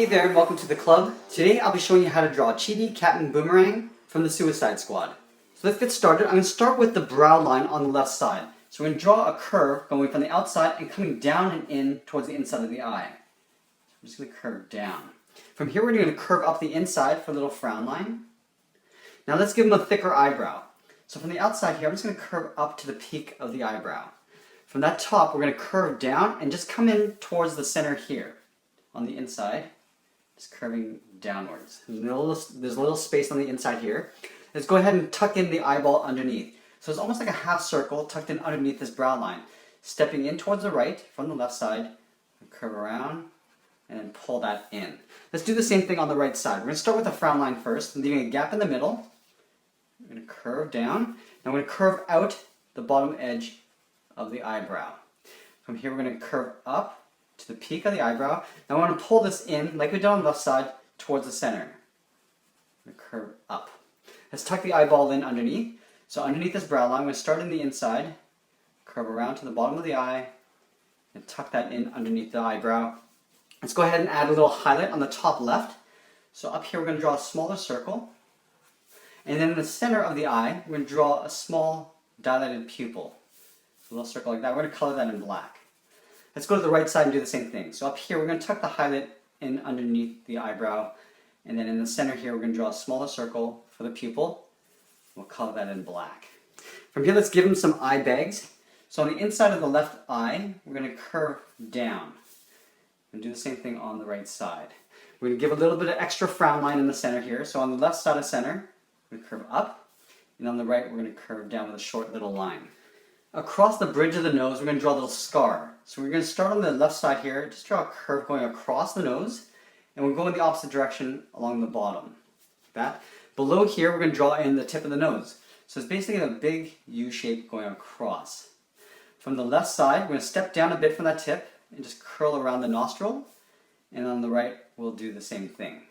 Hey there and welcome to the club. Today I'll be showing you how to draw Chibi, Captain Boomerang from the Suicide Squad. So let's get started. I'm going to start with the brow line on the left side. So we're going to draw a curve going from the outside and coming down and in towards the inside of the eye. So I'm just going to curve down. From here we're going to curve up the inside for a little frown line. Now let's give him a thicker eyebrow. So from the outside here I'm just going to curve up to the peak of the eyebrow. From that top we're going to curve down and just come in towards the center here on the inside. Just curving downwards. There's a little space on the inside here. Let's go ahead and tuck in the eyeball underneath. So it's almost like a half circle tucked in underneath this brow line. Stepping in towards the right from the left side, curve around, and then pull that in. Let's do the same thing on the right side. We're going to start with the frown line first, leaving a gap in the middle. We're going to curve down. Now we're going to curve out the bottom edge of the eyebrow. From here we're going to curve up to the peak of the eyebrow. Now I want to pull this in, like we did on the left side, towards the center. I'm going to curve up. Let's tuck the eyeball in underneath. So underneath this brow line, I'm going to start in the inside, curve around to the bottom of the eye, and tuck that in underneath the eyebrow. Let's go ahead and add a little highlight on the top left. So up here we're going to draw a smaller circle. And then in the center of the eye, we're going to draw a small dilated pupil. A little circle like that. We're going to color that in black. Let's go to the right side and do the same thing. So up here we're going to tuck the highlight in underneath the eyebrow, and then in the center here we're going to draw a smaller circle for the pupil. We'll color that in black. From here let's give him some eye bags. So on the inside of the left eye we're going to curve down and do the same thing on the right side. We're going to give a little bit of extra frown line in the center here. So on the left side of center we're going to curve up, and on the right we're going to curve down with a short little line. Across the bridge of the nose, we're going to draw a little scar. So we're going to start on the left side here, just draw a curve going across the nose, and we'll go in the opposite direction along the bottom. Like that. Below here, we're going to draw in the tip of the nose. So it's basically a big U shape going across. From the left side, we're going to step down a bit from that tip and just curl around the nostril, and on the right, we'll do the same thing.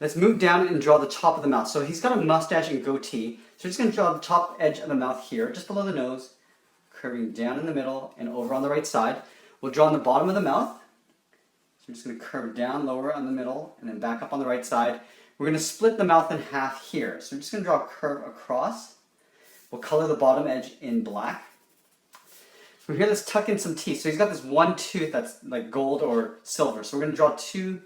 Let's move down and draw the top of the mouth. So he's got a mustache and goatee, so we're just going to draw the top edge of the mouth here, just below the nose, curving down in the middle and over on the right side. We'll draw on the bottom of the mouth. So we're just going to curve down lower on the middle and then back up on the right side. We're going to split the mouth in half here. So we're just going to draw a curve across. We'll color the bottom edge in black. From here, let's tuck in some teeth. So he's got this one tooth that's like gold or silver. So we're going to draw two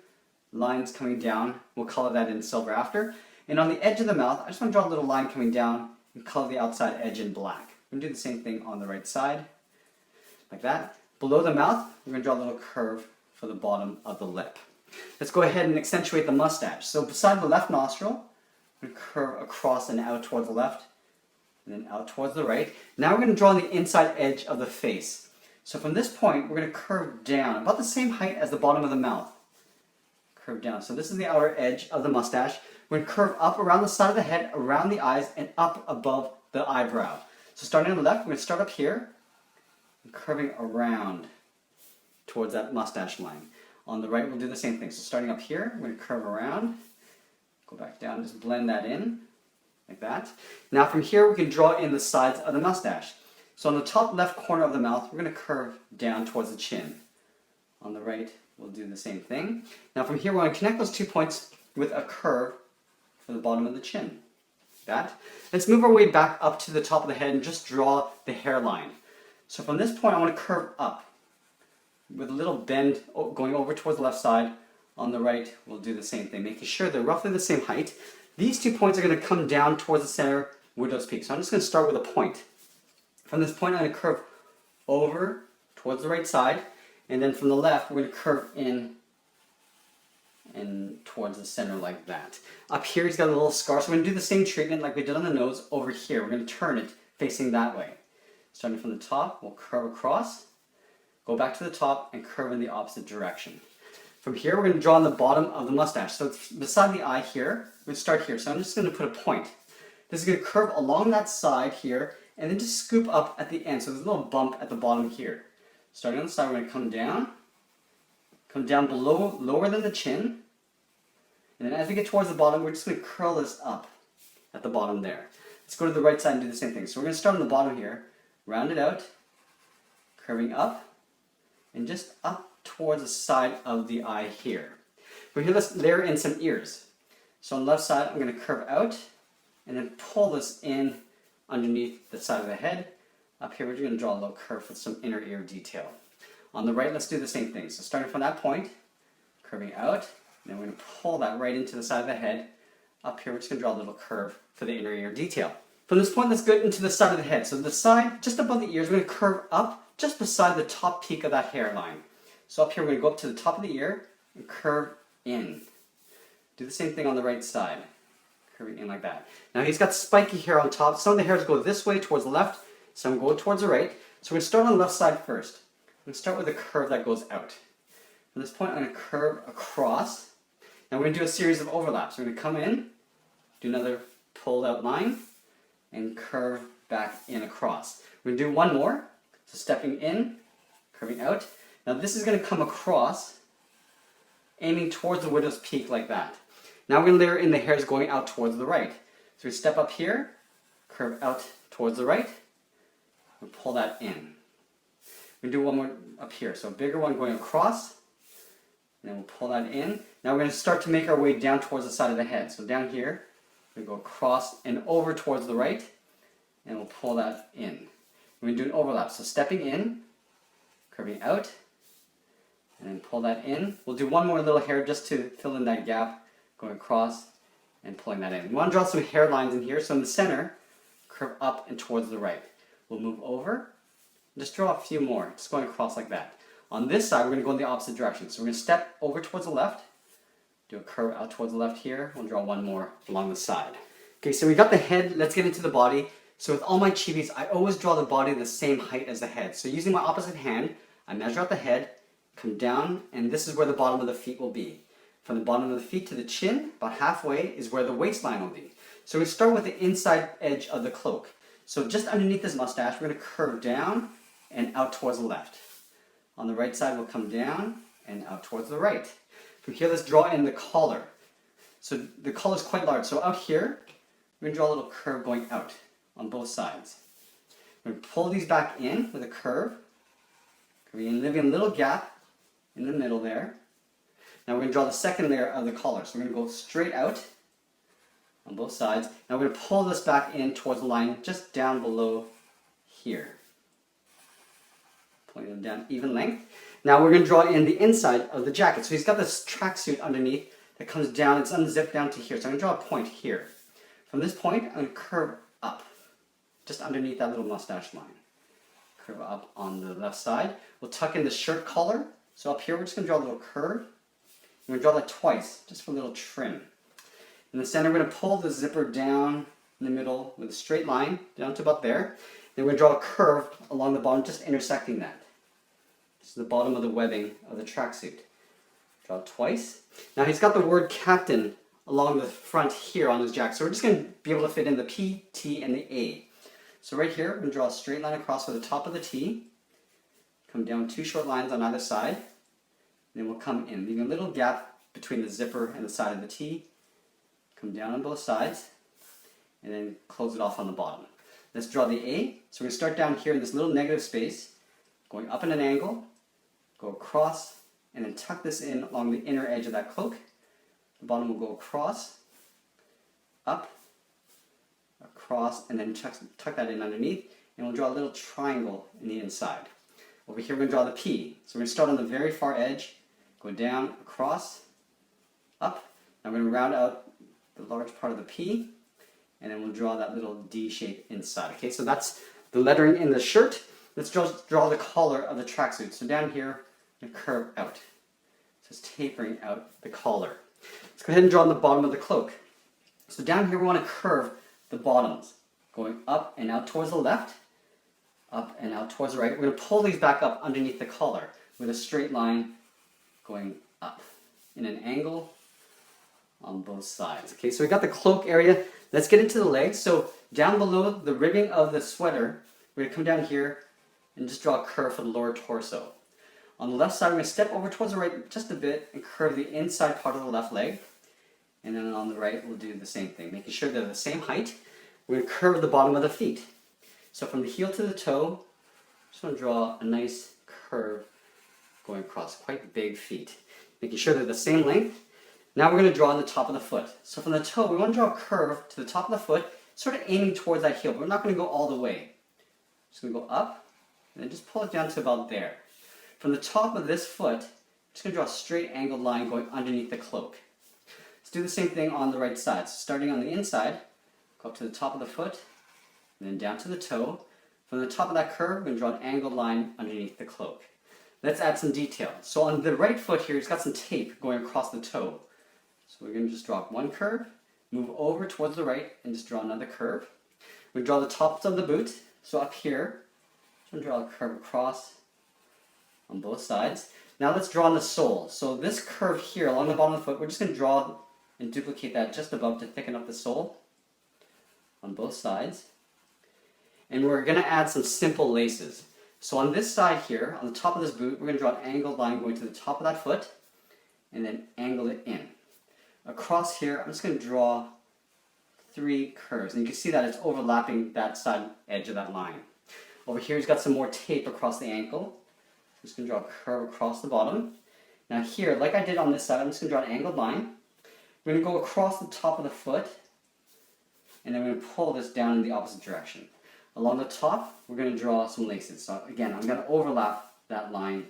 lines coming down. We'll color that in silver after. And on the edge of the mouth, I just want to draw a little line coming down and color the outside edge in black. We're going to do the same thing on the right side, like that. Below the mouth, we're going to draw a little curve for the bottom of the lip. Let's go ahead and accentuate the mustache. So beside the left nostril, we're going to curve across and out towards the left, and then out towards the right. Now we're going to draw on the inside edge of the face. So from this point, we're going to curve down, about the same height as the bottom of the mouth. Curve down. So this is the outer edge of the mustache. We're going to curve up around the side of the head, around the eyes, and up above the eyebrow. So starting on the left, we're going to start up here, and curving around towards that mustache line. On the right, we'll do the same thing. So starting up here, we're going to curve around, go back down, just blend that in, like that. Now from here, we can draw in the sides of the mustache. So on the top left corner of the mouth, we're going to curve down towards the chin. On the right, we'll do the same thing. Now from here, we're going to connect those 2 points with a curve for the bottom of the chin. That. Let's move our way back up to the top of the head and just draw the hairline. So from this point I want to curve up with a little bend going over towards the left side. On the right we'll do the same thing, making sure they're roughly the same height. These 2 points are going to come down towards the center, widow's peak. So I'm just going to start with a point. From this point I'm going to curve over towards the right side, and then from the left we're going to curve in and towards the center like that. Up here he's got a little scar, so we're going to do the same treatment like we did on the nose over here. We're going to turn it facing that way. Starting from the top, we'll curve across, go back to the top, and curve in the opposite direction. From here we're going to draw on the bottom of the mustache. So it's beside the eye here, we're going to start here. So I'm just going to put a point. This is going to curve along that side here, and then just scoop up at the end. So there's a little bump at the bottom here. Starting on the side, we're going to come down below, lower than the chin. And then as we get towards the bottom, we're just going to curl this up at the bottom there. Let's go to the right side and do the same thing. So we're going to start on the bottom here, round it out, curving up, and just up towards the side of the eye here. But here, let's layer in some ears. So on the left side, I'm going to curve out and then pull this in underneath the side of the head. Up here, we're going to draw a little curve with some inner ear detail. On the right, let's do the same thing. So starting from that point, curving out, and then we're going to pull that right into the side of the head. Up here, we're just going to draw a little curve for the inner ear detail. From this point, let's go into the side of the head. So the side, just above the ears, we're going to curve up just beside the top peak of that hairline. So up here, we're going to go up to the top of the ear and curve in. Do the same thing on the right side, curving in like that. Now he's got spiky hair on top. Some of the hairs go this way towards the left, some go towards the right. So we're going to start on the left side first. I'm going to start with a curve that goes out. From this point, I'm going to curve across. Now we're going to do a series of overlaps. We're going to come in, do another pulled out line, and curve back in across. We're going to do one more. So stepping in, curving out. Now this is going to come across, aiming towards the widow's peak like that. Now we're going to layer in the hairs going out towards the right. So we step up here, curve out towards the right, and pull that in. We do one more up here. So a bigger one going across, and then we'll pull that in. Now we're going to start to make our way down towards the side of the head. So down here, we go across and over towards the right, and we'll pull that in. We're going to do an overlap. So stepping in, curving out, and then pull that in. We'll do one more little hair just to fill in that gap, going across and pulling that in. We want to draw some hairlines in here. So in the center, curve up and towards the right. We'll move over, just draw a few more, just going across like that. On this side, we're going to go in the opposite direction. So we're going to step over towards the left, do a curve out towards the left here. We'll draw one more along the side. Okay, so we got the head. Let's get into the body. So with all my chibis, I always draw the body the same height as the head. So using my opposite hand, I measure out the head, come down, and this is where the bottom of the feet will be. From the bottom of the feet to the chin, about halfway, is where the waistline will be. So we start with the inside edge of the cloak. So just underneath this mustache, we're going to curve down and out towards the left. On the right side, we'll come down and out towards the right. From here, let's draw in the collar. So the collar is quite large. So out here, we're going to draw a little curve going out on both sides. We're going to pull these back in with a curve, leaving a little gap in the middle there. Now we're going to draw the second layer of the collar. So we're going to go straight out on both sides. Now we're going to pull this back in towards the line just down below here. Pulling them down even length. Now we're going to draw in the inside of the jacket. So he's got this tracksuit underneath that comes down. It's unzipped down to here. So I'm going to draw a point here. From this point, I'm going to curve up, just underneath that little mustache line. Curve up on the left side. We'll tuck in the shirt collar. So up here, we're just going to draw a little curve. We're going to draw that twice, just for a little trim. In the center, we're going to pull the zipper down in the middle with a straight line down to about there. Then we're going to draw a curve along the bottom, just intersecting that. This is the bottom of the webbing of the tracksuit. Draw it twice. Now he's got the word captain along the front here on his jacket. So we're just going to be able to fit in the P, T, and the A. So right here, we're going to draw a straight line across for the top of the T. Come down two short lines on either side. Then we'll come in, leaving a little gap between the zipper and the side of the T. Come down on both sides, and then close it off on the bottom. Let's draw the A. So we're going to start down here in this little negative space, going up in an angle, go across, and then tuck this in along the inner edge of that cloak. The bottom will go across, up, across, and then tuck that in underneath, and we'll draw a little triangle in the inside. Over here, we're going to draw the P. So we're going to start on the very far edge, go down, across, up. Now we're going to round out the large part of the P, and then we'll draw that little D shape inside. Okay, so that's the lettering in the shirt. Let's draw the collar of the tracksuit. So down here, I'm going to curve out. So it's tapering out the collar. Let's go ahead and draw on the bottom of the cloak. So down here, we want to curve the bottoms, going up and out towards the left, up and out towards the right. We're going to pull these back up underneath the collar with a straight line going up in an angle on both sides. Okay, so we got the cloak area. Let's get into the legs. So down below the ribbing of the sweater, we're going to come down here and just draw a curve for the lower torso. On the left side, we're going to step over towards the right just a bit and curve the inside part of the left leg. And then on the right, we'll do the same thing, making sure they're the same height. We're going to curve the bottom of the feet. So from the heel to the toe, just want to draw a nice curve going across, quite big feet. Making sure they're the same length. Now we're going to draw on the top of the foot. So from the toe, we want to draw a curve to the top of the foot, sort of aiming towards that heel, but we're not going to go all the way. Just going to go up, and then just pull it down to about there. From the top of this foot, I'm just going to draw a straight angled line going underneath the cloak. Let's do the same thing on the right side. So starting on the inside, go up to the top of the foot, and then down to the toe. From the top of that curve, we're going to draw an angled line underneath the cloak. Let's add some detail. So on the right foot here, it's got some tape going across the toe. So we're going to just draw one curve, move over towards the right, and just draw another curve. We draw the tops of the boot. So up here, I'm going to draw a curve across on both sides. Now let's draw on the sole. So this curve here along the bottom of the foot, we're just going to draw and duplicate that just above to thicken up the sole on both sides. And we're going to add some simple laces. So on this side here, on the top of this boot, we're going to draw an angled line going to the top of that foot and then angle it in. Across here, I'm just going to draw 3 curves, and you can see that it's overlapping that side edge of that line. Over here, he's got some more tape across the ankle. I'm just going to draw a curve across the bottom. Now here, like I did on this side, I'm just going to draw an angled line. We're going to go across the top of the foot, and then we're going to pull this down in the opposite direction. Along the top, we're going to draw some laces. So again, I'm going to overlap that line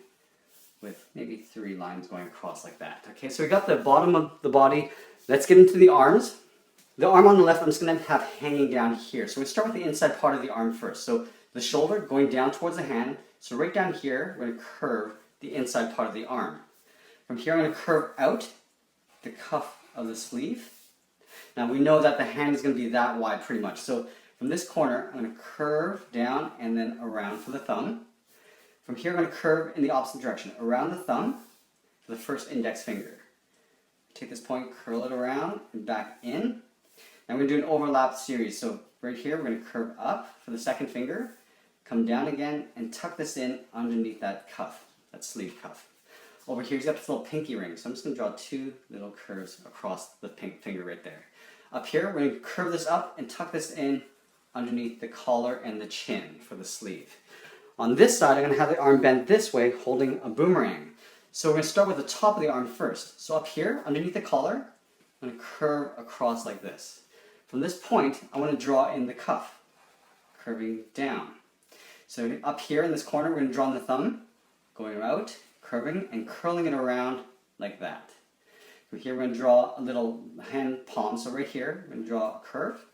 with maybe 3 lines going across like that. Okay, so we got the bottom of the body. Let's get into the arms. The arm on the left, I'm just going to have hanging down here. So we start with the inside part of the arm first. So the shoulder going down towards the hand. So right down here, we're going to curve the inside part of the arm. From here, I'm going to curve out the cuff of the sleeve. Now we know that the hand is going to be that wide pretty much. So from this corner, I'm going to curve down and then around for the thumb. From here, I'm going to curve in the opposite direction, around the thumb for the first index finger. Take this point, curl it around and back in. And we're going to do an overlap series. So right here, we're going to curve up for the second finger, come down again, and tuck this in underneath that cuff, that sleeve cuff. Over here, he's got this little pinky ring. So I'm just going to draw 2 little curves across the pink finger right there. Up here, we're going to curve this up and tuck this in underneath the collar and the chin for the sleeve. On this side, I'm going to have the arm bent this way, holding a boomerang. So we're going to start with the top of the arm first. So up here, underneath the collar, I'm going to curve across like this. From this point, I want to draw in the cuff, curving down. So up here in this corner, we're going to draw on the thumb, going out, curving, and curling it around like that. From here, we're going to draw a little hand palm. So right here, we're going to draw a curve.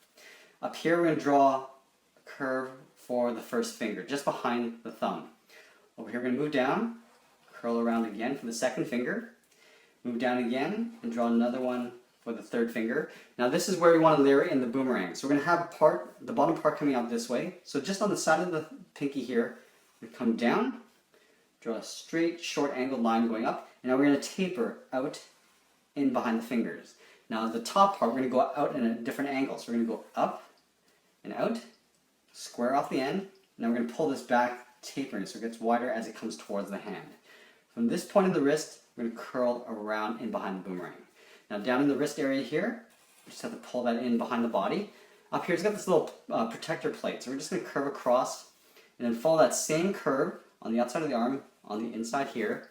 Up here, we're going to draw a curve for the first finger, just behind the thumb. Over here, we're going to move down, curl around again for the second finger, move down again, and draw another one for the third finger. Now this is where we want to layer in the boomerang. So we're going to have the bottom part coming out this way. So just on the side of the pinky here, we come down, draw a straight, short angled line going up, and now we're going to taper out in behind the fingers. Now the top part, we're going to go out in a different angle. So we're going to go up and out, square off the end. Now we're going to pull this back, tapering so it gets wider as it comes towards the hand. From this point of the wrist, we're going to curl around in behind the boomerang. Now down in the wrist area here, we just have to pull that in behind the body. Up here, it's got this little protector plate. So we're just going to curve across and then follow that same curve on the outside of the arm, on the inside here,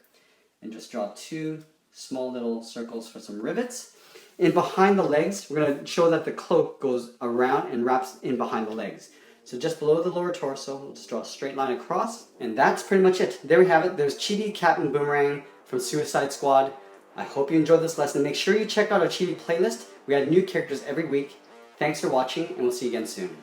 and just draw 2 small little circles for some rivets. In behind the legs, we're going to show that the cloak goes around and wraps in behind the legs. So just below the lower torso, we'll just draw a straight line across, and that's pretty much it. There we have it. There's Chibi, Captain Boomerang from Suicide Squad. I hope you enjoyed this lesson. Make sure you check out our Chibi playlist. We add new characters every week. Thanks for watching, and we'll see you again soon.